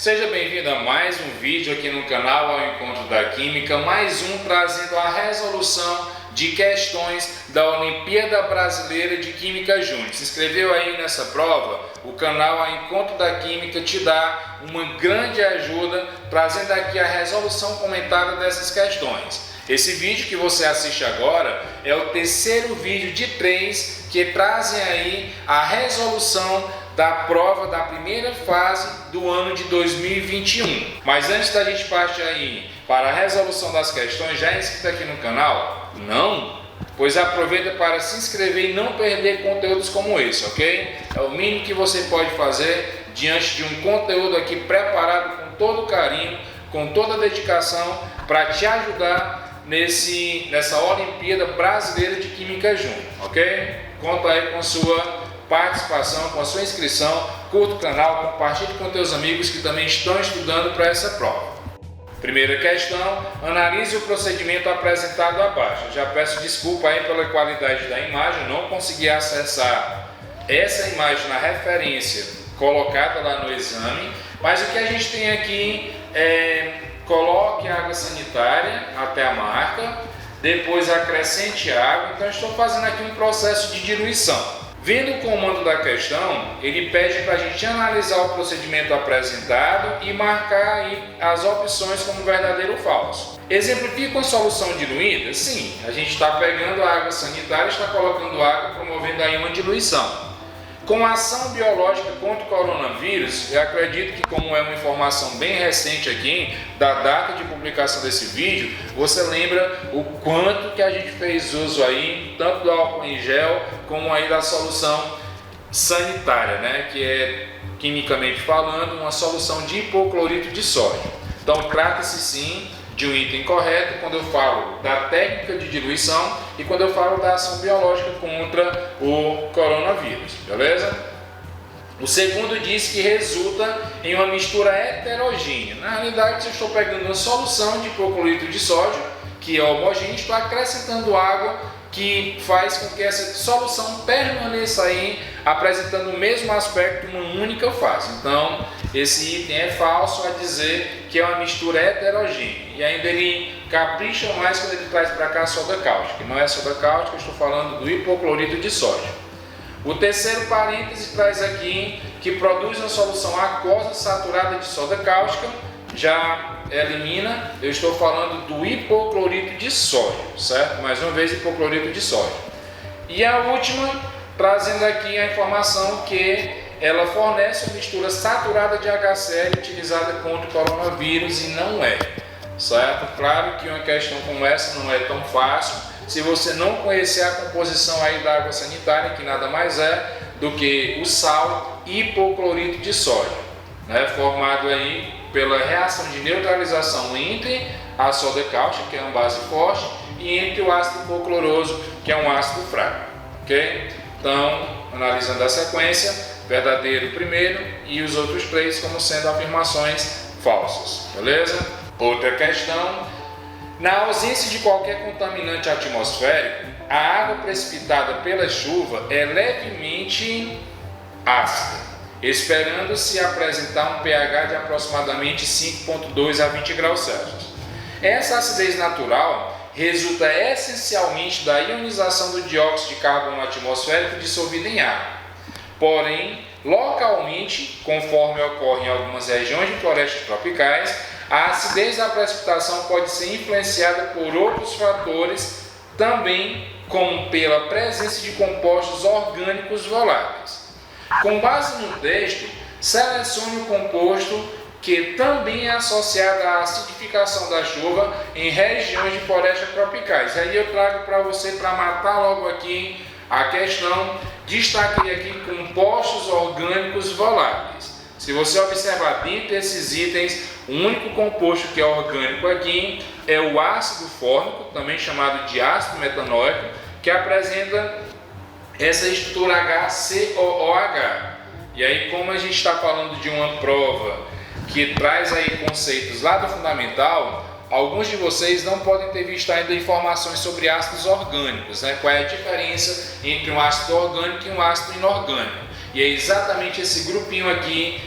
Seja bem-vindo a mais um vídeo aqui no canal Ao Encontro da Química, mais um trazendo a resolução de questões da Olimpíada Brasileira de Química Júnior. Se inscreveu aí nessa prova? O canal Ao Encontro da Química te dá uma grande ajuda trazendo aqui a resolução comentada dessas questões. Esse vídeo que você assiste agora é o terceiro vídeo de 3 que trazem aí a resolução da prova da primeira fase do ano de 2021. Mas antes da gente partir aí para a resolução das questões, já é inscrito aqui no canal? Não? Pois aproveita para se inscrever e não perder conteúdos como esse, ok? É o mínimo que você pode fazer diante de um conteúdo aqui preparado com todo carinho, com toda dedicação para te ajudar nessa Olimpíada Brasileira de Química Júnior, ok? Conta aí com sua participação, com a sua inscrição, curta o canal, compartilhe com teus amigos que também estão estudando para essa prova. Primeira questão, analise o procedimento apresentado abaixo. Eu já peço desculpa aí pela qualidade da imagem, eu não consegui acessar essa imagem na referência colocada lá no exame, mas o que a gente tem aqui é: coloque água sanitária até a marca, depois acrescente água. Então estou fazendo aqui um processo de diluição. Vendo o comando da questão, ele pede para a gente analisar o procedimento apresentado e marcar aí as opções como verdadeiro ou falso. Exemplifica a solução diluída? Sim, a gente está pegando a água sanitária e está colocando água, promovendo aí uma diluição. Com a ação biológica contra o coronavírus, eu acredito que, como é uma informação bem recente aqui, da data de publicação desse vídeo, você lembra o quanto que a gente fez uso aí, tanto do álcool em gel, como aí da solução sanitária, né? Que é, quimicamente falando, uma solução de hipoclorito de sódio. Então, trata-se sim de um item correto quando eu falo da técnica de diluição e quando eu falo da ação biológica contra o coronavírus, beleza? O segundo diz que resulta em uma mistura heterogênea. Na realidade, se eu estou pegando uma solução de hipoclorito de sódio, que é homogênea, estou acrescentando água que faz com que essa solução permaneça aí apresentando o mesmo aspecto numa única fase. Então, esse item é falso a dizer que é uma mistura heterogênea. E ainda ele capricha mais quando ele traz para cá a soda cáustica. Não é soda cáustica, eu estou falando do hipoclorito de sódio. O terceiro parêntese traz aqui que produz uma solução aquosa saturada de soda cáustica. Já elimina, eu estou falando do hipoclorito de sódio, certo? Mais uma vez, hipoclorito de sódio. E a última, trazendo aqui a informação que ela fornece uma mistura saturada de HCl utilizada contra o coronavírus e não é, certo? Claro que uma questão como essa não é tão fácil se você não conhecer a composição aí da água sanitária, que nada mais é do que o sal hipoclorito de sódio, né? Formado aí pela reação de neutralização entre a soda cáustica, que é uma base forte, e entre o ácido hipocloroso, que é um ácido fraco, ok? Então, analisando a sequência, verdadeiro primeiro e os outros 3 como sendo afirmações falsas, beleza? Outra questão: na ausência de qualquer contaminante atmosférico, a água precipitada pela chuva é levemente ácida, esperando-se apresentar um pH de aproximadamente 5,2 a 20 graus Celsius. Essa acidez natural resulta essencialmente da ionização do dióxido de carbono atmosférico dissolvido em água. Porém, localmente, conforme ocorre em algumas regiões de florestas tropicais, a acidez da precipitação pode ser influenciada por outros fatores, também como pela presença de compostos orgânicos voláteis. Com base no texto, selecione o composto que também é associado à acidificação da chuva em regiões de florestas tropicais. Aí eu trago para você, para matar logo aqui a questão, destaquei aqui compostos orgânicos voláteis. Se você observar dentro desses itens, o único composto que é orgânico aqui é o ácido fórmico, também chamado de ácido metanóico, que apresenta essa estrutura HCOOH. E aí, como a gente está falando de uma prova que traz aí conceitos lá do fundamental, alguns de vocês não podem ter visto ainda informações sobre ácidos orgânicos, né? Qual é a diferença entre um ácido orgânico e um ácido inorgânico. e é exatamente esse grupinho aqui,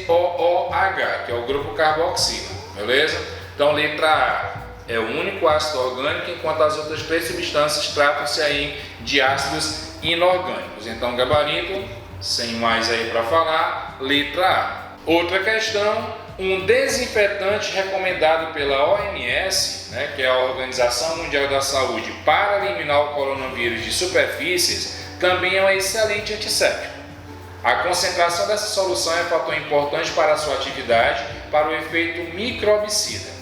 COOH, que é o grupo carboxila, beleza? Então, letra A é o único ácido orgânico, enquanto as outras 3 substâncias tratam-se aí de ácidos inorgânicos. Então, gabarito, sem mais aí para falar, letra A. Outra questão, um desinfetante recomendado pela OMS, que é a Organização Mundial da Saúde, para eliminar o coronavírus de superfícies, também é um excelente antisséptico. A concentração dessa solução é fator importante para a sua atividade, para o efeito microbicida.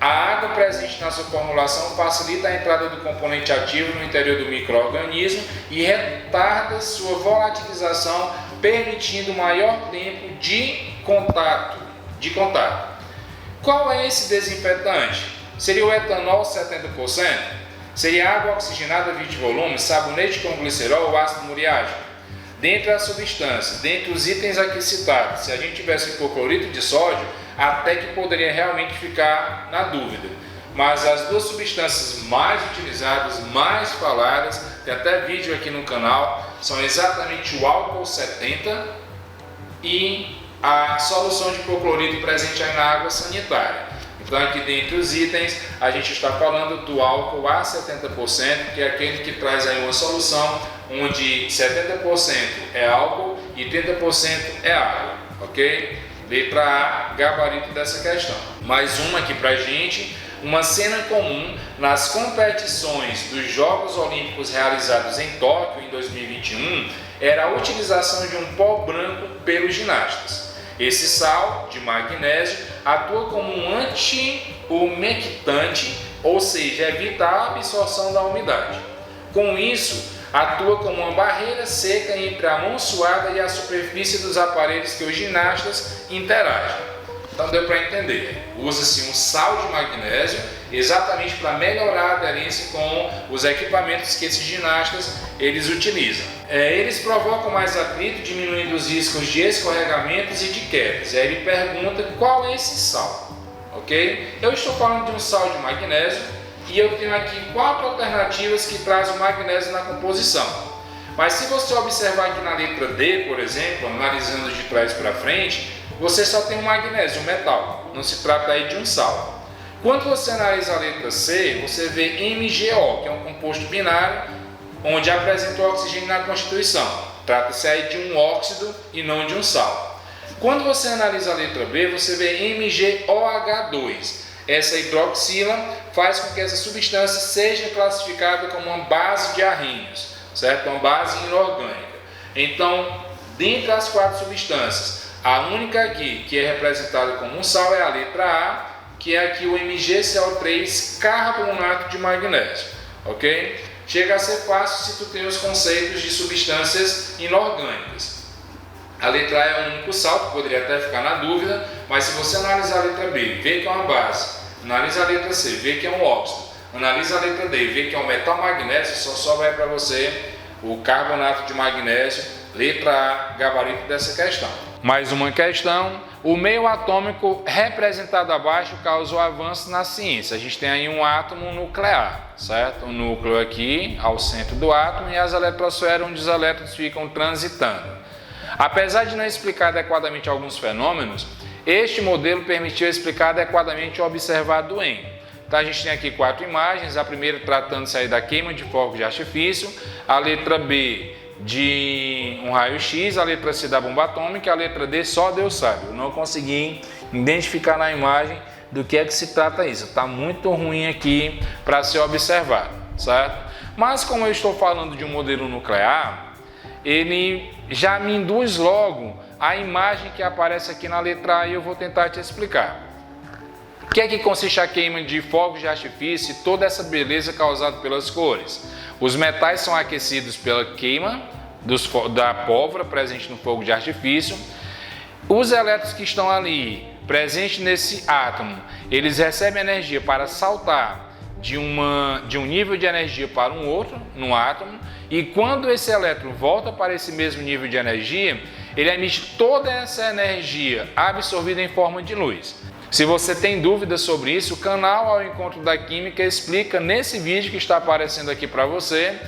A água presente na sua formulação facilita a entrada do componente ativo no interior do micro-organismo e retarda sua volatilização, permitindo maior tempo de contato. Qual é esse desinfetante? Seria o etanol 70%? Seria água oxigenada 20 volumes, sabonete com glicerol ou ácido muriático? Dentre as substâncias, dentre os itens aqui citados, se a gente tivesse hipoclorito de sódio, até que poderia realmente ficar na dúvida. Mas as 2 substâncias mais utilizadas, mais faladas, tem até vídeo aqui no canal, são exatamente o álcool 70 e a solução de hipoclorito presente aí na água sanitária. Então, aqui dentre os itens, a gente está falando do álcool a 70%, que é aquele que traz aí uma solução onde 70% é álcool e 30% é água, ok? Letra A, gabarito dessa questão. Mais uma aqui pra gente, uma cena comum nas competições dos Jogos Olímpicos realizados em Tóquio em 2021 era a utilização de um pó branco pelos ginastas. Esse sal de magnésio atua como um anti-umectante, ou seja, evita a absorção da umidade. Com isso, atua como uma barreira seca entre a mão suada e a superfície dos aparelhos que os ginastas interagem. Então deu para entender, usa-se um sal de magnésio exatamente para melhorar a aderência com os equipamentos que esses ginastas eles utilizam. Eles provocam mais atrito, diminuindo os riscos de escorregamentos e de quedas. Aí ele pergunta qual é esse sal, ok? Eu estou falando de um sal de magnésio e eu tenho aqui 4 alternativas que trazem o magnésio na composição. Mas se você observar aqui na letra D, por exemplo, analisando de trás para frente, você só tem um magnésio, um metal, não se trata aí de um sal. Quando você analisa a letra C, você vê MgO, que é um composto binário, onde apresenta o oxigênio na constituição. Trata-se aí de um óxido e não de um sal. Quando você analisa a letra B, você vê MgOH2. Essa hidroxila faz com que essa substância seja classificada como uma base de arríneos, certo? Uma base inorgânica. Então, dentre as 4 substâncias, a única aqui que é representada como um sal é a letra A, que é aqui o MgCO3 carbonato de magnésio, ok? Chega a ser fácil se tu tem os conceitos de substâncias inorgânicas. A letra A é o único sal, que poderia até ficar na dúvida, mas se você analisar a letra B, vê que é uma base, analisa a letra C, vê que é um óxido, analisa a letra D, vê que é um metal magnésio, só sobra para você o carbonato de magnésio, letra A, gabarito dessa questão. Mais uma questão, o meio atômico representado abaixo causou avanço na ciência. A gente tem aí um átomo nuclear, certo? O núcleo aqui ao centro do átomo e as eletrosferas onde os elétrons ficam transitando. Apesar de não explicar adequadamente alguns fenômenos, este modelo permitiu explicar adequadamente o observado em. Então a gente tem aqui 4 imagens, a primeira tratando-se aí da queima de fogos de artifício, a letra B de um raio-x, a letra C da bomba atômica, a letra D só Deus sabe. Eu não consegui identificar na imagem do que é que se trata isso. Está muito ruim aqui para ser observado, certo? Mas como eu estou falando de um modelo nuclear, ele já me induz logo a imagem que aparece aqui na letra A e eu vou tentar te explicar. O que é que consiste a queima de fogos de artifício e toda essa beleza causada pelas cores? Os metais são aquecidos pela queima da pólvora presente no fogo de artifício. Os elétrons que estão ali, presentes nesse átomo, eles recebem energia para saltar de um nível de energia para um outro, no átomo, e quando esse elétron volta para esse mesmo nível de energia, ele emite toda essa energia absorvida em forma de luz. Se você tem dúvidas sobre isso, o canal Ao Encontro da Química explica nesse vídeo que está aparecendo aqui para você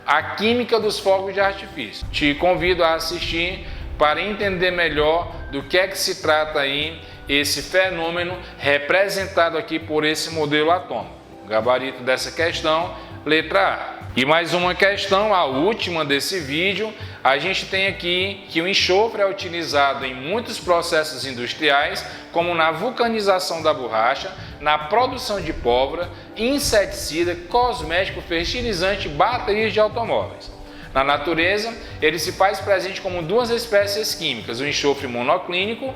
a química dos fogos de artifício. Te convido a assistir para entender melhor do que é que se trata aí esse fenômeno representado aqui por esse modelo atômico. O gabarito dessa questão, letra A. E mais uma questão, a última desse vídeo, a gente tem aqui que o enxofre é utilizado em muitos processos industriais, como na vulcanização da borracha, na produção de pólvora, inseticida, cosmético, fertilizante, baterias de automóveis. Na natureza, ele se faz presente como duas espécies químicas, o enxofre monoclínico,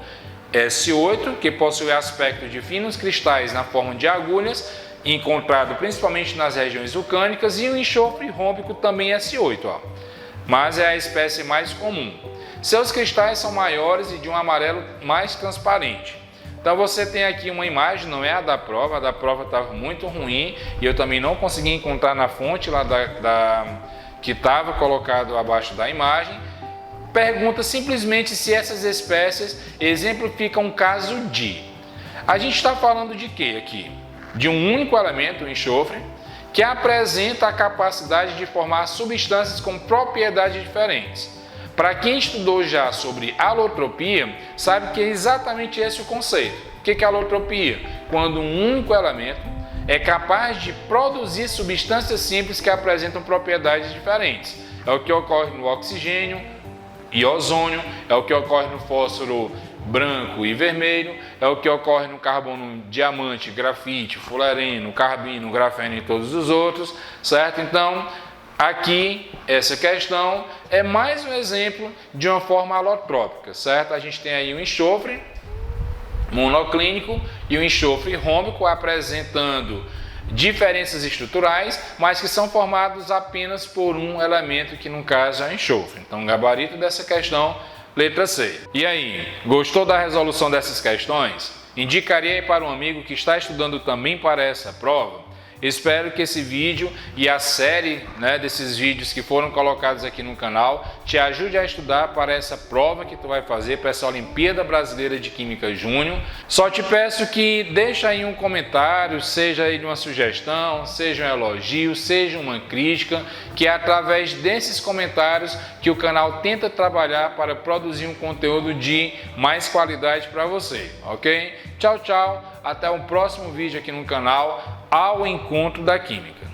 S8, que possui aspecto de finos cristais na forma de agulhas, encontrado principalmente nas regiões vulcânicas, e o enxofre rômbico também S8, mas é a espécie mais comum. Seus cristais são maiores e de um amarelo mais transparente. Então você tem aqui uma imagem, não é a da prova estava muito ruim e eu também não consegui encontrar na fonte lá que estava colocado abaixo da imagem. Pergunta simplesmente se essas espécies exemplificam um caso de. A gente está falando de quê aqui? De um único elemento, o enxofre, que apresenta a capacidade de formar substâncias com propriedades diferentes. Para quem estudou já sobre alotropia, sabe que é exatamente esse o conceito. O que é alotropia? Quando um único elemento é capaz de produzir substâncias simples que apresentam propriedades diferentes. É o que ocorre no oxigênio e ozônio, é o que ocorre no fósforo branco e vermelho, é o que ocorre no carbono diamante, grafite, fulareno, carbino, grafeno e todos os outros, certo? Então, aqui, essa questão é mais um exemplo de uma forma alotrópica, certo? A gente tem aí o enxofre monoclínico e o enxofre rômbico apresentando diferenças estruturais, mas que são formados apenas por um elemento, que no caso é o enxofre. Então, o gabarito dessa questão, letra C. E aí, gostou da resolução dessas questões? Indicaria para um amigo que está estudando também para essa prova? Espero que esse vídeo e a série desses vídeos que foram colocados aqui no canal te ajude a estudar para essa prova que tu vai fazer, para essa Olimpíada Brasileira de Química Júnior. Só te peço que deixa aí um comentário, seja aí uma sugestão, seja um elogio, seja uma crítica, que é através desses comentários que o canal tenta trabalhar para produzir um conteúdo de mais qualidade para você, ok? Tchau, tchau, até o próximo vídeo aqui no canal, Ao Encontro da Química.